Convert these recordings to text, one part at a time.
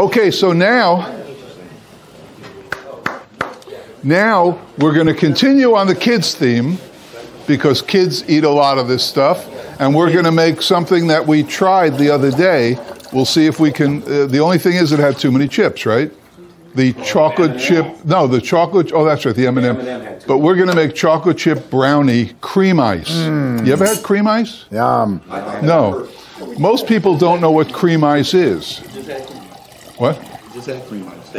Okay, so now we're going to continue on the kids theme because kids eat a lot of this stuff, and we're going to make something that we tried the other day. We'll see if we can. The only thing is it had too many chips, right? The chocolate chip. No, the chocolate. Oh, that's right, the M&M. But we're going to make chocolate chip brownie cream ice. You ever had cream ice? Yum. No. Most people don't know what cream ice is. What? Just had cream ice.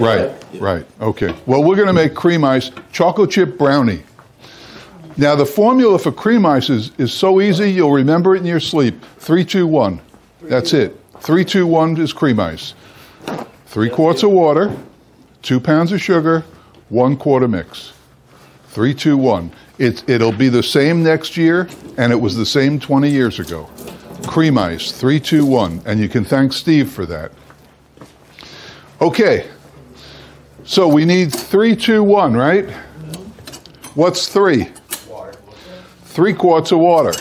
Right. Okay. Well, we're going to make cream ice chocolate chip brownie. Now, the formula for cream ice is so easy, you'll remember it in your sleep. 3, 2, 1. That's it. 3, 2, 1 is cream ice. 3 quarts of water, 2 pounds of sugar, 1 quarter mix. 3, 2, 1. It'll be the same next year, and it was the same 20 years ago. Cream ice, 3, 2, 1. And you can thank Steve for that. Okay. So we need 3, 2, 1, right? What's 3? Water. 3 quarts of water.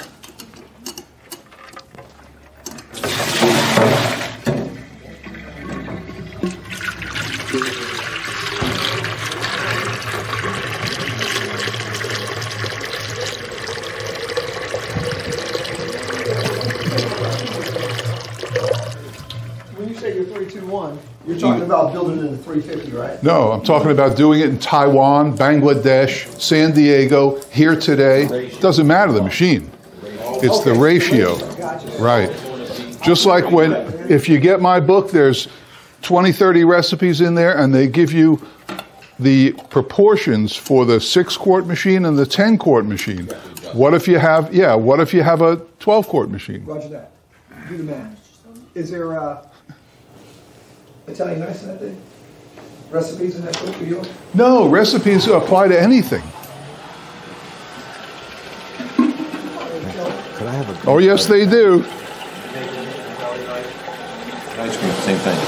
When you say you're 3, 2, 1, you're talking about building it in 350, right? No, I'm talking about doing it in Taiwan, Bangladesh, San Diego, here today. Doesn't matter the machine. It's the ratio. Right. Just like if you get my book, there's 20, 30 recipes in there, and they give you the proportions for the 6-quart machine and the 10-quart machine. What if you have, what if you have a 12-quart machine? Roger that. Do the math. Is there Italian ice in that thing? Recipes in that book for you? No, recipes apply to anything. Could I have a? Oh, yes, they do. Ice cream, same thing.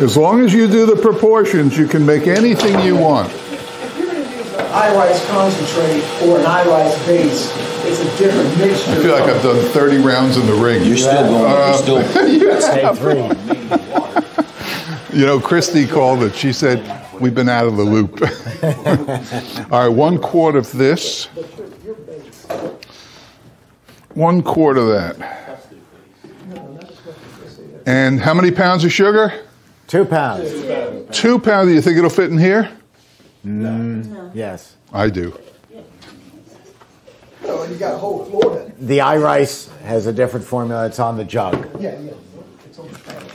As long as you do the proportions, you can make anything you want. If you're going to use an iRice concentrate or an iRice base, it's a different mixture. I feel like I've done 30 rounds in the ring. You're still going. You're still. Say 3. You know, Christy called it. She said, we've been out of the loop. All right, 1 quart of this. 1 quart of that. And how many pounds of sugar? 2 pounds. 2 pounds. Do you think it'll fit in here? Yes. I do. Oh, you got a whole floor then. The iRice has a different formula. It's on the jug. Yeah. It's on the panel.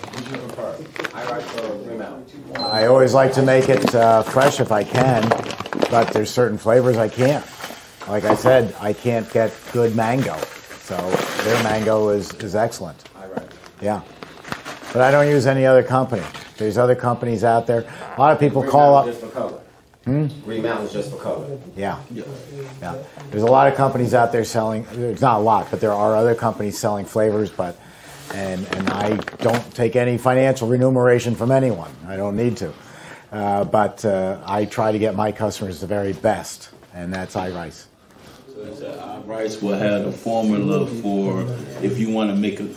I always like to make it fresh if I can, but there's certain flavors I can't. Like I said, I can't get good mango. So their mango is excellent. Yeah. But I don't use any other company. There's other companies out there. A lot of people call up. Just for color. Green Mountain's just for color. Yeah. There's a lot of companies out there selling. There's not a lot, but there are other companies selling flavors. And I don't take any financial remuneration from anyone. I don't need to. But I try to get my customers the very best, and that's iRice. So iRice will have a formula for if you want to make a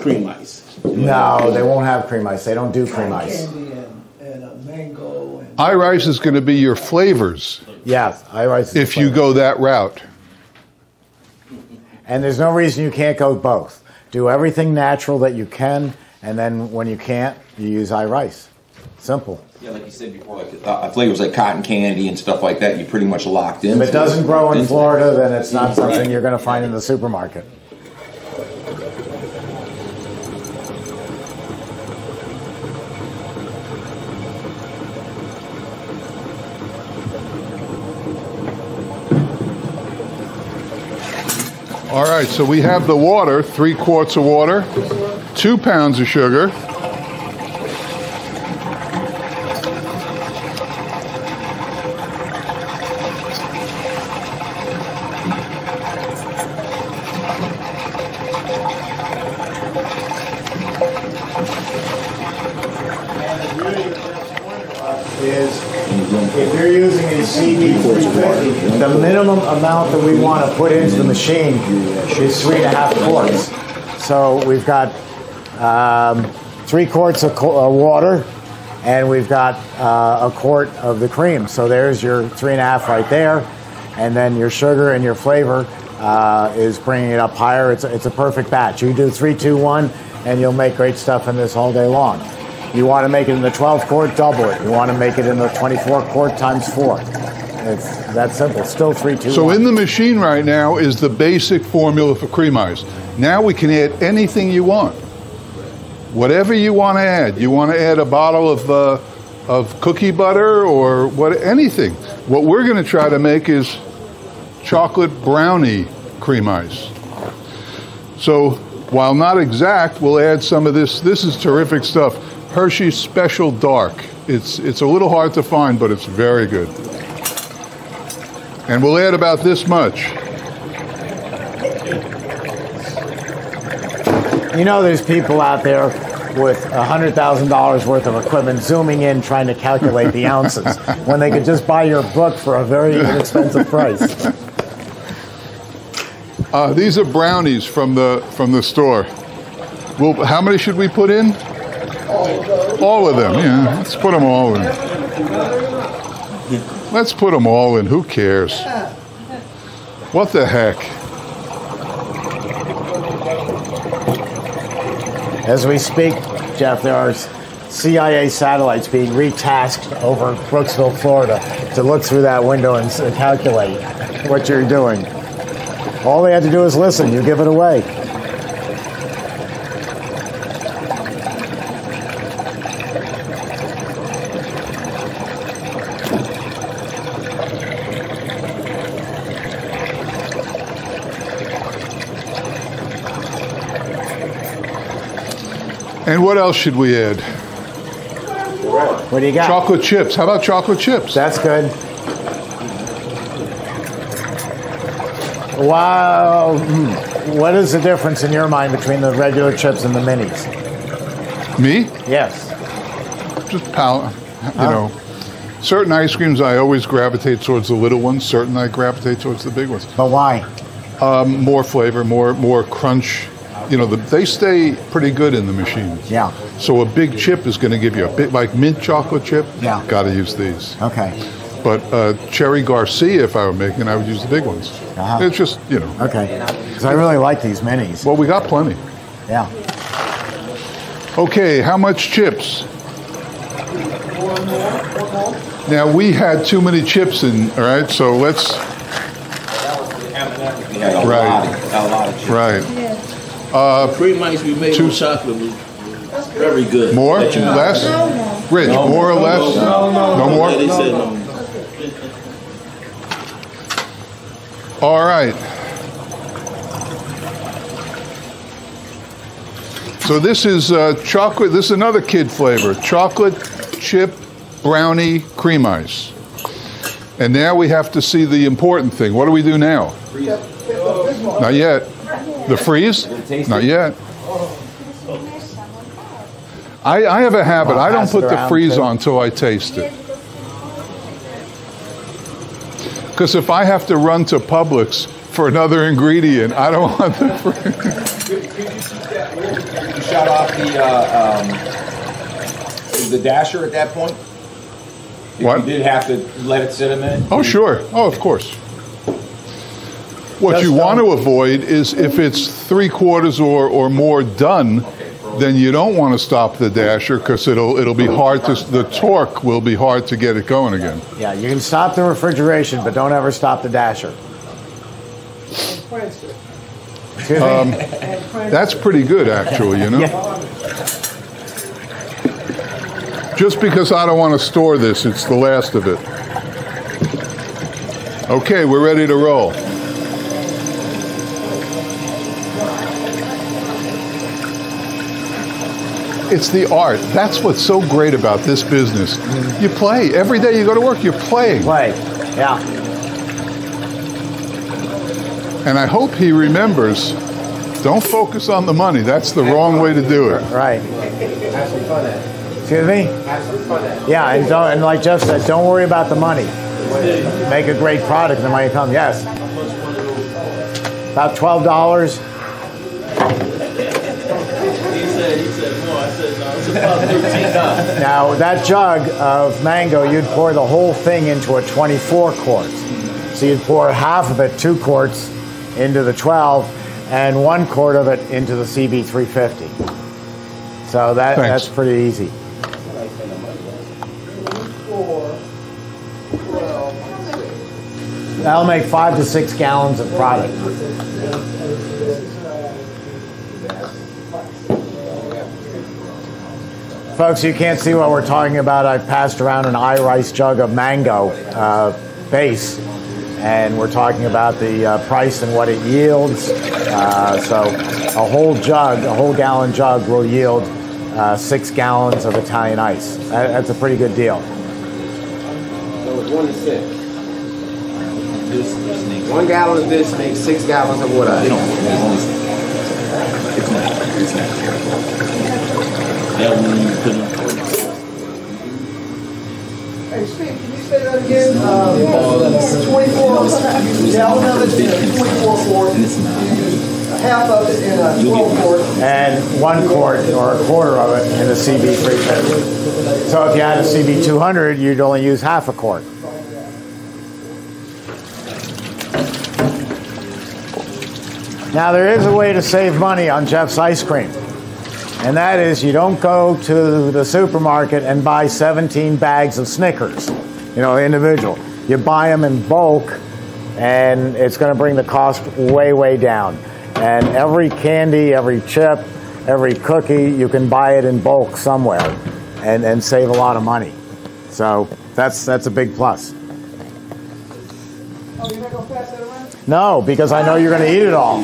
cream ice. No, they won't have cream ice. They don't do cream ice. Candy and a mango. And iRice is going to be your flavors. Yeah, iRice. If you go that route. And there's no reason you can't go both. Do everything natural that you can, and then when you can't, you use iRice. Simple. Yeah, like you said before, like flavors like cotton candy and stuff like that, you're pretty much locked in. If it doesn't grow in Florida, then it's not something you're going to find in the supermarket. All right, so we have the water, 3 quarts of water, 2 pounds of sugar. If you're using a CD350, the minimum amount that we want to put into the machine is 3.5 quarts. So we've got 3 quarts of water, and we've got a quart of the cream. So there's your 3.5 right there, and then your sugar and your flavor is bringing it up higher. It's a perfect batch. You do 3, 2, 1, and you'll make great stuff in this all day long. You want to make it in the 12 quart, double it. You want to make it in the 24 quart times 4. It's that simple. Still 3, 2, 1. So in the machine right now is the basic formula for cream ice. Now we can add anything you want. Whatever you want to add. You want to add a bottle of cookie butter or anything. What we're going to try to make is chocolate brownie cream ice. So while not exact, we'll add some of this. This is terrific stuff. Hershey's Special Dark. It's a little hard to find, but it's very good. And we'll add about this much. You know, there's people out there with $100,000 worth of equipment zooming in trying to calculate the ounces when they could just buy your book for a very inexpensive price. These are brownies from the store. Well, how many should we put in? All of them, yeah. Let's put them all in. Let's put them all in. Who cares? What the heck? As we speak, Jeff, there are CIA satellites being retasked over Brooksville, Florida, to look through that window and calculate what you're doing. All they had to do is listen. You give it away. And what else should we add? What do you got? Chocolate chips. How about chocolate chips? That's good. Wow. What is the difference in your mind between the regular chips and the minis? Me? Yes. Just you know. Certain ice creams I always gravitate towards the little ones. Certain I gravitate towards the big ones. But why? More flavor, more crunch. You know, they stay pretty good in the machine. Yeah. So a big chip is going to give you a bit, like mint chocolate chip. Yeah. Got to use these. Okay. But Cherry Garcia, if I were making, I would use the big ones. Uh-huh. It's just, you know. Okay. Because I really like these minis. Well, we got plenty. Yeah. Okay, how much chips? Now, we had too many chips in, all right? So let's... Yeah, a lot of chips. Right. Cream ice we made with chocolate was very good. More? Let you know. Less? Rich, more or less? No more? Yeah, they said no. All right. So this is chocolate. This is another kid flavor. Chocolate chip brownie cream ice. And now we have to see the important thing. What do we do now? Not yet. The freeze? Not yet. I have a habit. I don't put the freeze on until I taste it. Because if I have to run to Publix for another ingredient, I don't want the freeze. You shut off the dasher at that point? What? You did have to let it sit a minute? Oh, sure. Oh, of course. What you want to avoid is if it's 3/4 or more done, then you don't want to stop the dasher because it'll be hard to, the torque will be hard to get it going again. Yeah, you can stop the refrigeration, but don't ever stop the dasher. Excuse me? That's pretty good, actually, you know? Yeah. Just because I don't want to store this, it's the last of it. Okay, we're ready to roll. It's the art. That's what's so great about this business. You play. Every day you go to work, you're playing. Play. Yeah. And I hope he remembers, don't focus on the money. That's the wrong way to do it. Right. Excuse me? Yeah, and like Jeff said, don't worry about the money. Make a great product and the money comes. Yes. About $12. He said more. I said no. It's about $13. Now, that jug of mango, you'd pour the whole thing into a 24 quart. So you'd pour half of it, 2 quarts, into the 12, and 1 quart of it into the CB350. So that's pretty easy. 4, 12, That'll make 5 to 6 gallons of product. Folks, you can't see what we're talking about. I've passed around an iRice jug of mango base, and we're talking about the price and what it yields. So a whole gallon jug will yield 6 gallons of Italian ice. That's a pretty good deal. So it's 1 to 6. 1 gallon of this makes 6 gallons of what ice. That one you put in. Hey, Steve, can you say that again? 24 gallon of it in a 24 quart. Half of it in a 12 quart. And 1 quart or a quarter of it in the CB350. So if you had a CB200, you'd only use half a quart. Now there is a way to save money on Jeff's ice cream. And that is, you don't go to the supermarket and buy 17 bags of Snickers, individual. You buy them in bulk, and it's going to bring the cost way, way down. And every candy, every chip, every cookie, you can buy it in bulk somewhere and save a lot of money. So that's a big plus. Oh, you're not going to pass that around? No, because I know you're going to eat it all.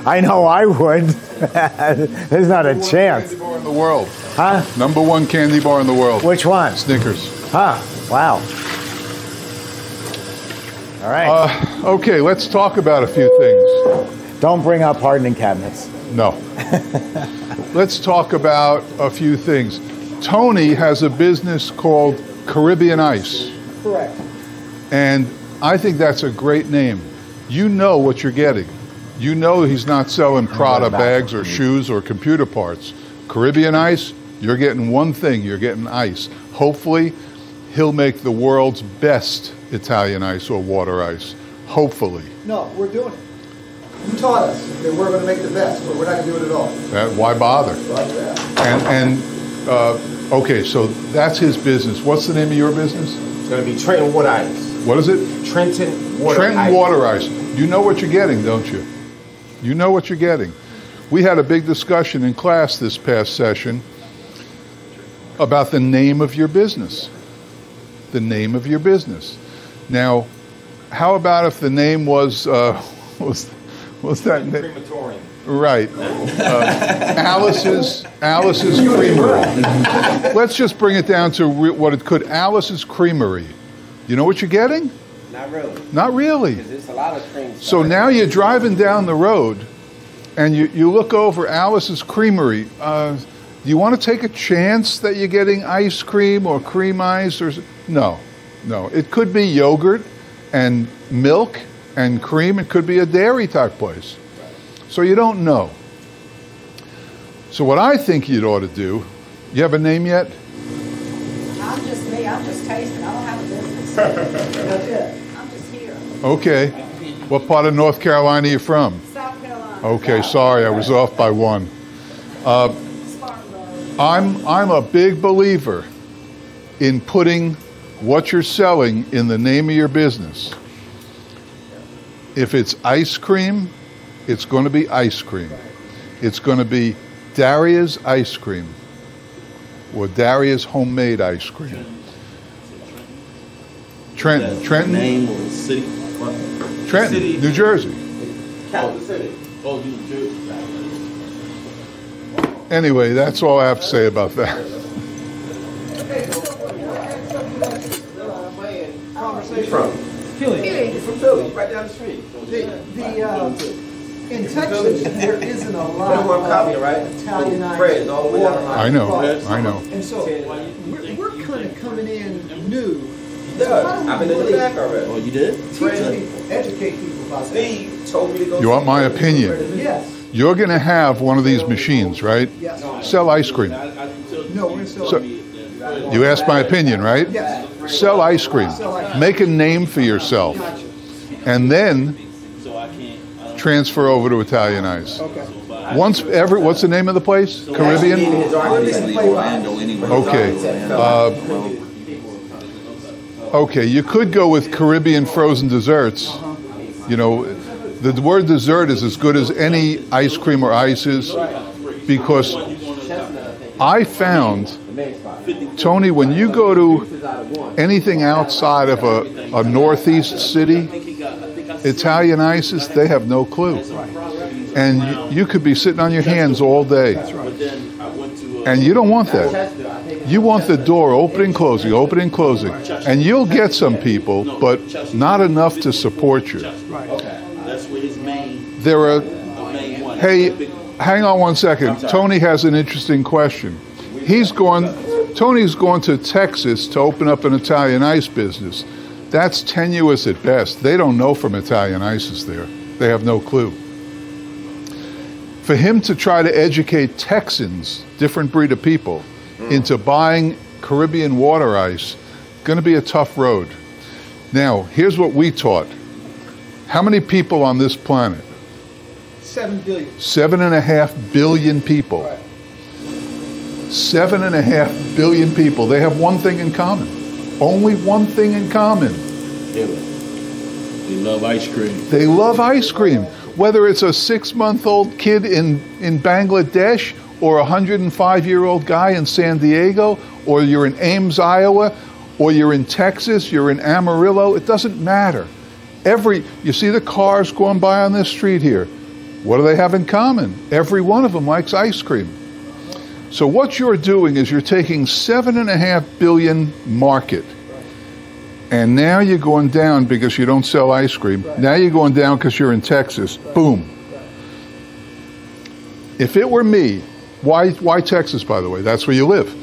I know I would. There's not a chance. Candy bar in the world. Huh? Number 1 candy bar in the world. Which one? Snickers. Huh. Wow. All right. Okay, let's talk about a few things. Don't bring up hardening cabinets. No. Let's talk about a few things. Tony has a business called Caribbean Ice. Correct. And I think that's a great name. You know what you're getting. You know he's not selling Prada bags or shoes or computer parts. Caribbean Ice, you're getting one thing. You're getting ice. Hopefully, he'll make the world's best Italian ice or water ice. Hopefully. No, we're doing it. You taught us that we're going to make the best, but we're not going to do it at all. Why bother? Like that. Okay, so that's his business. What's the name of your business? It's going to be Trenton Water Ice. What is it? Trenton Water Ice. Trenton Water Ice. You know what you're getting, don't you? You know what you're getting. We had a big discussion in class this past session about the name of your business. The name of your business. Now, how about if the name was that Crematorium. right? Alice's Creamery. Let's just bring it down to what it could. Alice's Creamery. You know what you're getting? Not really. Not really. Because there's a lot of cream. So now you're driving down the road, and you look over Alice's Creamery. Do you want to take a chance that you're getting ice cream or cream ice? No. It could be yogurt and milk and cream. It could be a dairy type place. So you don't know. So what I think you'd ought to do, you have a name yet? I'm just me. I'm just tasting. I don't have a business. That's it. I'm just here. Okay. What part of North Carolina are you from? South Carolina. Okay, sorry, I was off by 1. I'm a big believer in putting what you're selling in the name of your business. If it's ice cream, it's going to be ice cream. It's going to be Daria's ice cream or Daria's homemade ice cream. Trenton. Name or city? Trenton, City. New Jersey. Capital City. Oh, New Jersey. Anyway, that's all I have to say about that. Where you from? Philly. From Philly, right down the street. In Texas, there isn't a lot That's what I'm copying, of right? Italianized Fred, all the way down the line. I know. products. And so we're kind of coming in new. Yeah, I've been in the back already. Oh, you did? Teach people, educate people about that. Steve told me to go. You want my opinion? Yes. You're going to have one of these machines, right? Yes. Sell ice cream. No, we're going to sell So, you asked my opinion, right? Yes. Sell ice cream. Make a name for yourself. Gotcha. And then transfer over to Italian Ice. Okay. What's the name of the place? Caribbean? Okay. Okay, you could go with Caribbean frozen desserts. You know, the word dessert is as good as any ice cream or ices, because I found, Tony, when you go to anything outside of a northeast city, Italian ices, they have no clue. And you could be sitting on your hands all day. And you don't want that. You want the door opening, closing, opening, closing. And you'll get some people, but not enough to support you. There are, hey, hang on one second. Tony has an interesting question. Tony's going to Texas to open up an Italian ice business. That's tenuous at best. They don't know from Italian ices there. They have no clue. For him to try to educate Texans, different breed of people, into buying Caribbean water ice, going to be a tough road. Now, here's what we taught. How many people on this planet? 7 billion. 7.5 billion people. 7.5 billion people. They have one thing in common. Only one thing in common. They love ice cream. They love ice cream. Whether it's a 6-month-old kid in Bangladesh, or a 105-year-old guy in San Diego, or you're in Ames, Iowa, or you're in Texas, you're in Amarillo, it doesn't matter. You see the cars going by on this street here. What do they have in common? Every one of them likes ice cream. So what you're doing is you're taking 7.5 billion market, and now you're going down because you don't sell ice cream. Now you're going down because you're in Texas. Boom. If it were me, why Texas, by the way? That's where you live.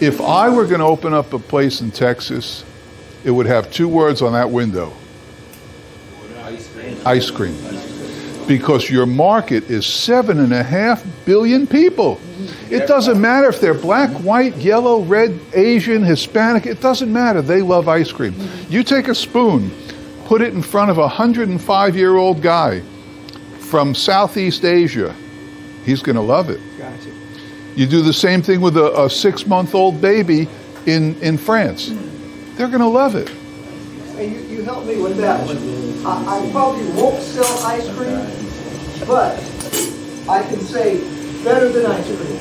If I were going to open up a place in Texas, it would have 2 words on that window. Ice cream. Because your market is 7.5 billion people. It doesn't matter if they're black, white, yellow, red, Asian, Hispanic. It doesn't matter. They love ice cream. You take a spoon, put it in front of a 105-year-old guy from Southeast Asia. He's going to love it. Gotcha. You do the same thing with a 6-month-old baby in France. They're going to love it. Hey, you help me with that one. I probably won't sell ice cream, but I can say better than ice cream.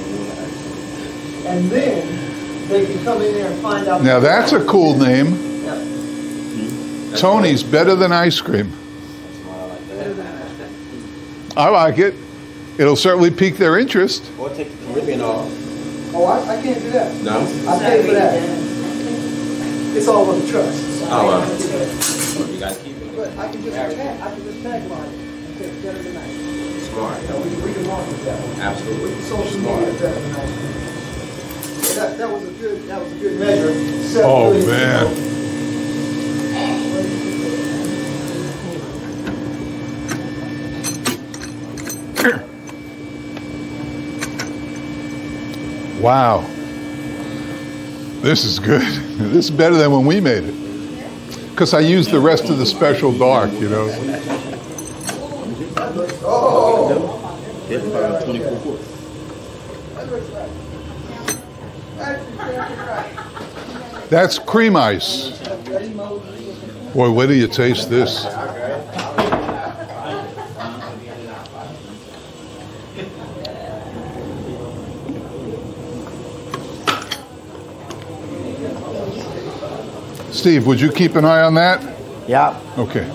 And then they can come in there and find out. Now that's a cool name. Yeah. Tony's better than ice cream. I like it. It'll certainly pique their interest. Or take the Caribbean off. Oh, I can't do that. No? I pay for that. It's all on the trust. Oh, well. You gotta keep it. But I can just tagline it and say better than ice cream. Smart. You know, we can market that one. Absolutely. Social media is better than ice cream. That was a good measure. 7 Oh, billion man. people. Wow. This is good. This is better than when we made it. Because I used the rest of the special dark, you know. Hit 24 foot. That's cream ice. Boy, wait till you taste this. Steve, would you keep an eye on that? Yeah. Okay.